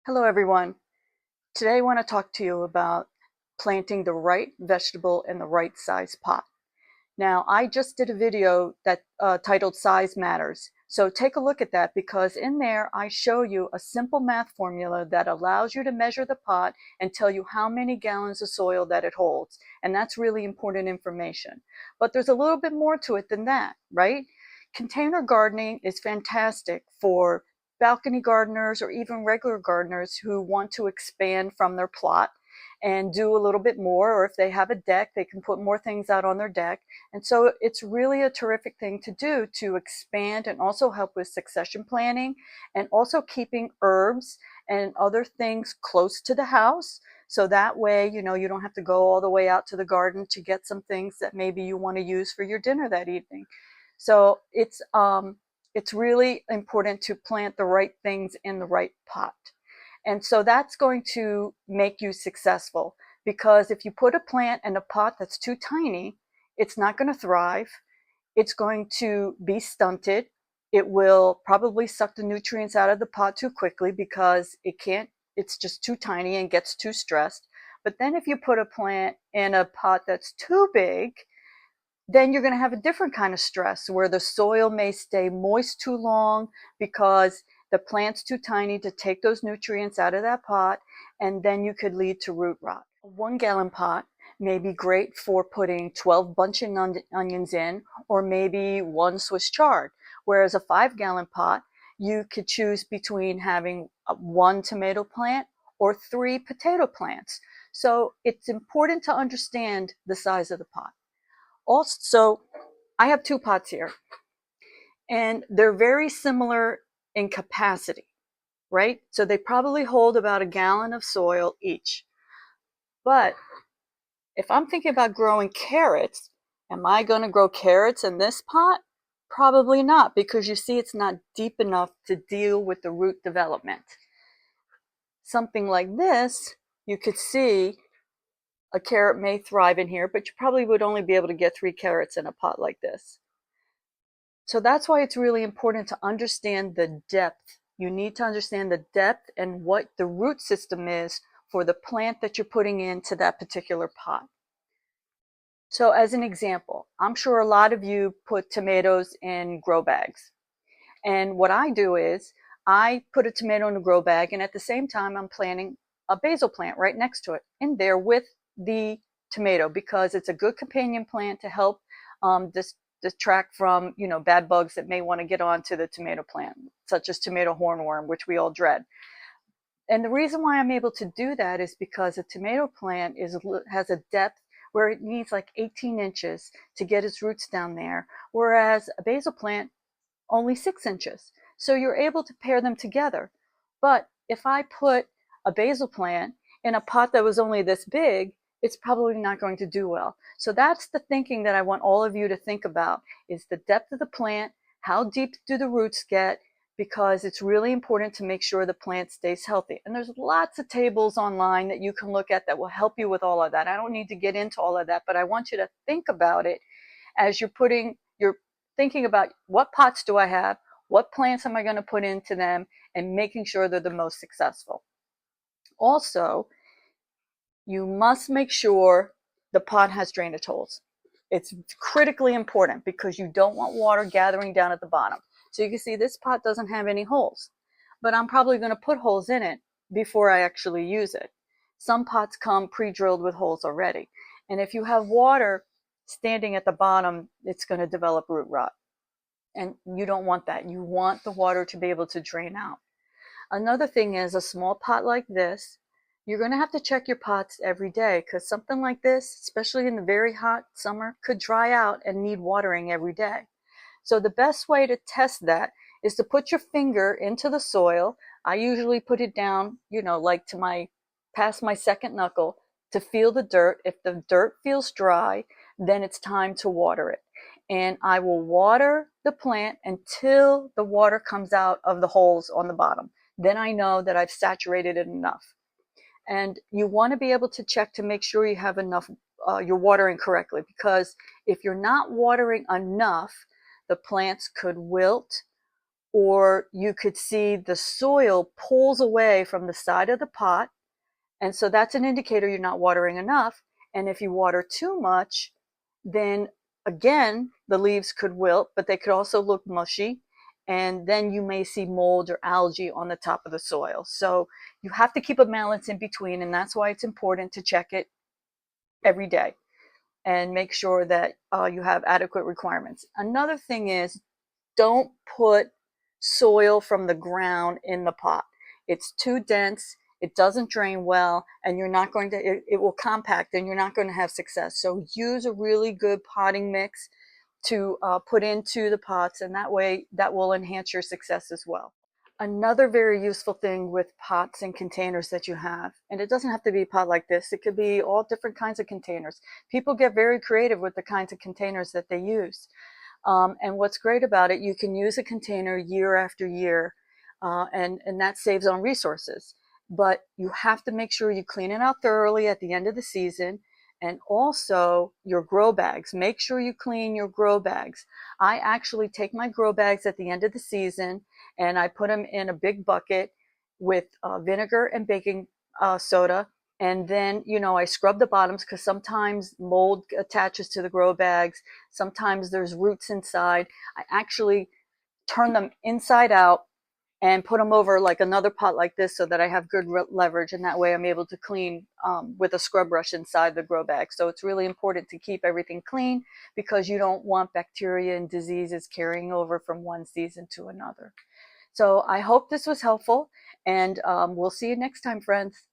Hello everyone. Today I want to talk to you about planting the right vegetable in the right size pot. Now, I just did a video that titled Size Matters. So take a look at that because in there I show you a simple math formula that allows you to measure the pot and tell you how many gallons of soil that it holds. And that's really important information. But there's a little bit more to it than that, right? Container gardening is fantastic for balcony gardeners or even regular gardeners who want to expand from their plot and do a little bit more, or if they have a deck, they can put more things out on their deck. And so it's really a terrific thing to do to expand and also help with succession planning and also keeping herbs and other things close to the house. So that way, you don't have to go all the way out to the garden to get some things that maybe you want to use for your dinner that evening. So it's really important to plant the right things in the right pot. And so that's going to make you successful because if you put a plant in a pot that's too tiny, it's not going to thrive. It's going to be stunted. It will probably suck the nutrients out of the pot too quickly because it's just too tiny and gets too stressed. But then if you put a plant in a pot that's too big, then you're going to have a different kind of stress where the soil may stay moist too long because the plant's too tiny to take those nutrients out of that pot, and then you could lead to root rot. A 1 gallon pot may be great for putting 12 bunching onions in, or maybe one Swiss chard, whereas a 5 gallon pot, you could choose between having one tomato plant or 3 potato plants. So it's important to understand the size of the pot. Also, I have 2 pots here, and they're very similar in capacity, right? So they probably hold about a gallon of soil each. But if I'm thinking about growing carrots, am I going to grow carrots in this pot? Probably not, because you see it's not deep enough to deal with the root development. Something like this, you could see a carrot may thrive in here, but you probably would only be able to get 3 carrots in a pot like this. So that's why it's really important to understand the depth. You need to understand the depth and what the root system is for the plant that you're putting into that particular pot. So as an example, I'm sure a lot of you put tomatoes in grow bags. And what I do is I put a tomato in a grow bag, and at the same time I'm planting a basil plant right next to it in there with the tomato because it's a good companion plant to help detract from bad bugs that may want to get onto the tomato plant, such as tomato hornworm, which we all dread. And the reason why I'm able to do that is because a tomato plant has a depth where it needs like 18 inches to get its roots down there, whereas a basil plant only 6 inches. So you're able to pair them together. But if I put a basil plant in a pot that was only this big, it's probably not going to do well. So that's the thinking that I want all of you to think about is the depth of the plant, how deep do the roots get, because it's really important to make sure the plant stays healthy. And there's lots of tables online that you can look at that will help you with all of that. I don't need to get into all of that, but I want you to think about it as you're thinking about what pots do I have, what plants am I going to put into them, and making sure they're the most successful. Also, you must make sure the pot has drainage holes. It's critically important because you don't want water gathering down at the bottom. So you can see this pot doesn't have any holes, but I'm probably going to put holes in it before I actually use it. Some pots come pre-drilled with holes already. And if you have water standing at the bottom, it's going to develop root rot. And you don't want that. You want the water to be able to drain out. Another thing is a small pot like this, you're going to have to check your pots every day because something like this, especially in the very hot summer, could dry out and need watering every day. So the best way to test that is to put your finger into the soil. I usually put it down, like past my second knuckle to feel the dirt. If the dirt feels dry, then it's time to water it. And I will water the plant until the water comes out of the holes on the bottom. Then I know that I've saturated it enough. And you want to be able to check to make sure you have enough, you're watering correctly, because if you're not watering enough, the plants could wilt or you could see the soil pulls away from the side of the pot. And so that's an indicator you're not watering enough. And if you water too much, then again, the leaves could wilt, but they could also look mushy. And then you may see mold or algae on the top of the soil. So you have to keep a balance in between. And that's why it's important to check it every day and make sure that you have adequate requirements. Another thing is, don't put soil from the ground in the pot. It's too dense, it doesn't drain well, and you're not going to, it will compact and you're not going to have success. So use a really good potting mix to put into the pots, and that way that will enhance your success as well. Another very useful thing with pots and containers that you have, and it doesn't have to be a pot like this, it could be all different kinds of containers. People get very creative with the kinds of containers that they use. And what's great about it, you can use a container year after year, and that saves on resources. But you have to make sure you clean it out thoroughly at the end of the season. And also your grow bags. Make sure you clean your grow bags. I actually take my grow bags at the end of the season and I put them in a big bucket with vinegar and baking soda. And then, I scrub the bottoms because sometimes mold attaches to the grow bags. Sometimes there's roots inside. I actually turn them inside out and put them over like another pot like this so that I have good leverage. And that way I'm able to clean with a scrub brush inside the grow bag. So it's really important to keep everything clean because you don't want bacteria and diseases carrying over from one season to another. So I hope this was helpful, and we'll see you next time, friends.